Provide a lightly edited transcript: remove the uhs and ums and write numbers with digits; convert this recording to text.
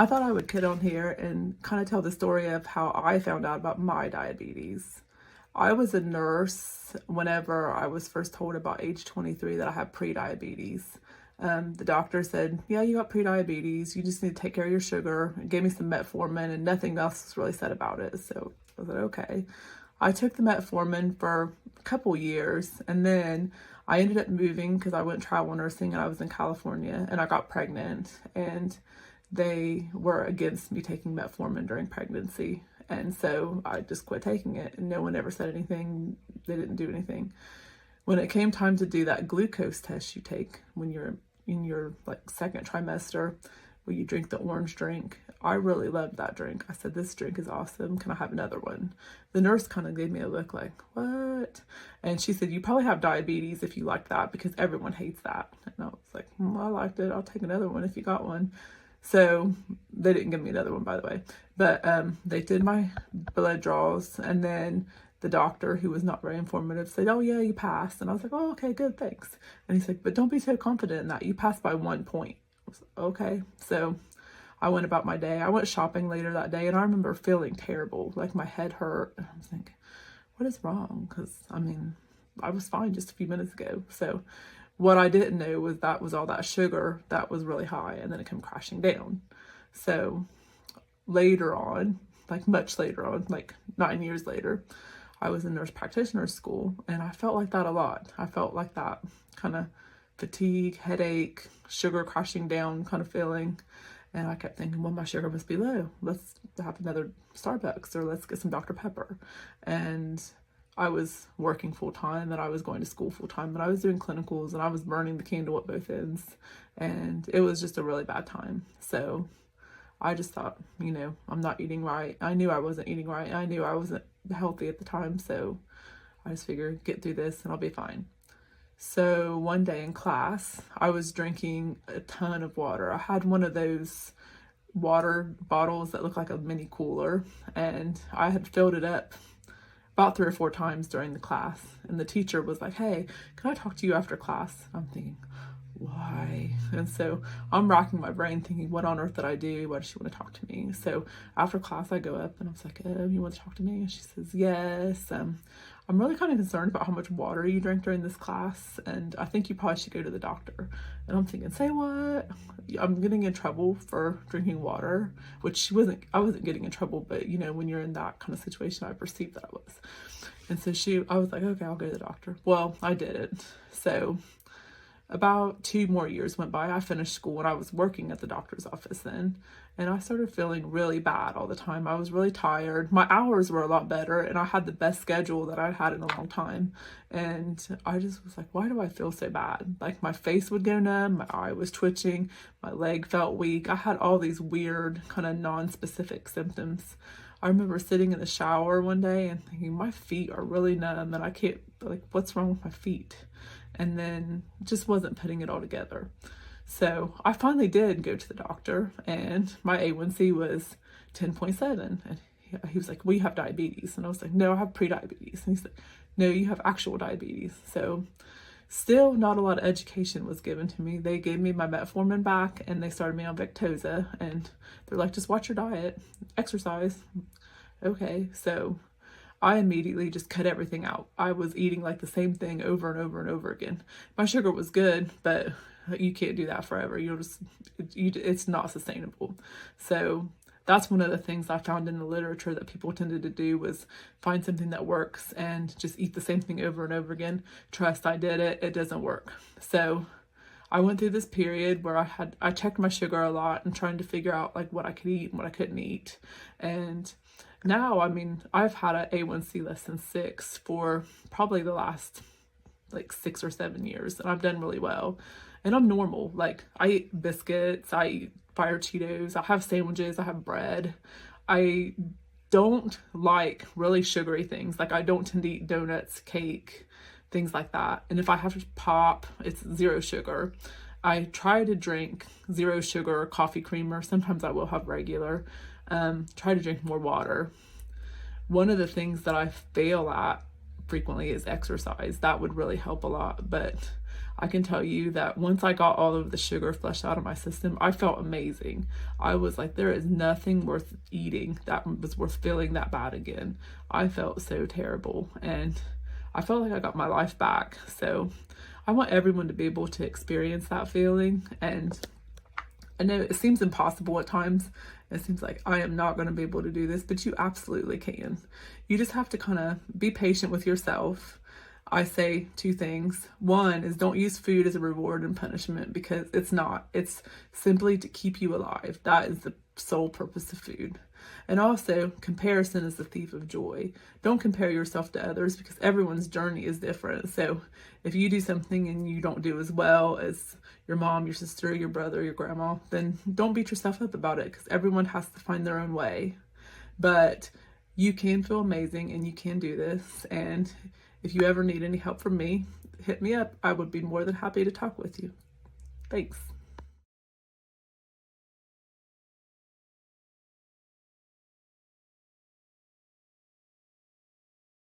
I thought I would get on here and kind of tell the story of how I found out about my diabetes. I was a nurse whenever I was first told about age 23 that I had prediabetes. The doctor said, yeah, you got prediabetes. You just need to take care of your sugar. And gave me some metformin and nothing else was really said about it. So I was like, okay. I took the metformin for a couple years and then I ended up moving because I went travel nursing and I was in California and I got pregnant and they were against me taking metformin during pregnancy. And so I just quit taking it and no one ever said anything. They didn't do anything. When it came time to do that glucose test you take when you're in your second trimester, where you drink the orange drink, I really loved that drink. I said, this drink is awesome. Can I have another one? The nurse kind of gave me a look like, what? And she said, you probably have diabetes if you like that because everyone hates that. And I was like, I liked it. I'll take another one if you got one. So they didn't give me another one, by the way, but they did my blood draws, and then the doctor, who was not very informative, said, oh yeah, you passed. And I was like, oh, okay, good, thanks. And he's like, but don't be so confident in that. You passed by 1 point. I was like, okay. So I went about my day. I went shopping later that day and I remember feeling terrible. Like my head hurt. And I was thinking, what is wrong? Because I was fine just a few minutes ago. So what I didn't know was that was all that sugar that was really high and then it came crashing down. So later on, much later on, 9 years later, I was in nurse practitioner school and I felt like that a lot. I felt like that kind of fatigue, headache, sugar crashing down kind of feeling. And I kept thinking, well, my sugar must be low. Let's have another Starbucks or let's get some Dr. Pepper. And I was working full time and I was going to school full time, but I was doing clinicals and I was burning the candle at both ends. And it was just a really bad time. So I just thought, I'm not eating right. I knew I wasn't eating right. I knew I wasn't healthy at the time. So I just figured, get through this and I'll be fine. So one day in class, I was drinking a ton of water. I had one of those water bottles that look like a mini cooler, and I had filled it up about 3 or 4 times during the class. And the teacher was like, hey, can I talk to you after class? I'm thinking, why? And so I'm racking my brain thinking, what on earth did I do? Why does she want to talk to me? So after class, I go up and I was like, you want to talk to me? And she says, yes. I'm really kind of concerned about how much water you drink during this class, and I think you probably should go to the doctor. And I'm thinking, say what? I'm getting in trouble for drinking water, which I wasn't getting in trouble, but when you're in that kind of situation, I perceived that I was. And so I was like, okay, I'll go to the doctor. Well, I didn't. So about 2 more years went by. I finished school and I was working at the doctor's office then. And I started feeling really bad all the time. I was really tired. My hours were a lot better and I had the best schedule that I'd had in a long time. And I just was like, why do I feel so bad? My face would go numb, my eye was twitching, my leg felt weak. I had all these weird kind of non-specific symptoms. I remember sitting in the shower one day and thinking, my feet are really numb and I can't, what's wrong with my feet? And then just wasn't putting it all together. So I finally did go to the doctor and my A1C was 10.7. And he was like, well, you have diabetes. And I was like, no, I have prediabetes. And he's like, no, you have actual diabetes. So still not a lot of education was given to me. They gave me my metformin back and they started me on Victoza. And they're like, just watch your diet, exercise. Okay, so I immediately just cut everything out. I was eating the same thing over and over and over again. My sugar was good, but you can't do that forever. It's not sustainable. So that's one of the things I found in the literature that people tended to do was find something that works and just eat the same thing over and over again. Trust, I did it. It doesn't work. So I went through this period where I checked my sugar a lot and trying to figure out what I could eat and what I couldn't eat. And now, I've had an A1C less than 6 for probably the last 6 or 7 years, and I've done really well. And I'm normal. I eat biscuits, I eat fire Cheetos, I have sandwiches, I have bread. I don't like really sugary things. I don't tend to eat donuts, cake, things like that. And if I have to pop, it's 0 sugar. I try to drink 0 sugar coffee creamer. Sometimes I will have regular. Try to drink more water. One of the things that I fail at frequently is exercise. That would really help a lot, but I can tell you that once I got all of the sugar flushed out of my system, I felt amazing. I was like, there is nothing worth eating that was worth feeling that bad again. I felt so terrible, and I felt like I got my life back. So I want everyone to be able to experience that feeling. And I know it seems impossible at times. It seems like I am not going to be able to do this, but you absolutely can. You just have to kind of be patient with yourself. I say two things. One is, don't use food as a reward and punishment, because it's not. It's simply to keep you alive. That is the sole purpose of food. And also, comparison is the thief of joy. Don't compare yourself to others, because everyone's journey is different. So if you do something and you don't do as well as your mom, your sister, your brother, your grandma, then don't beat yourself up about it, because everyone has to find their own way. But you can feel amazing, and you can do this. And if you ever need any help from me, hit me up. I would be more than happy to talk with you. Thanks.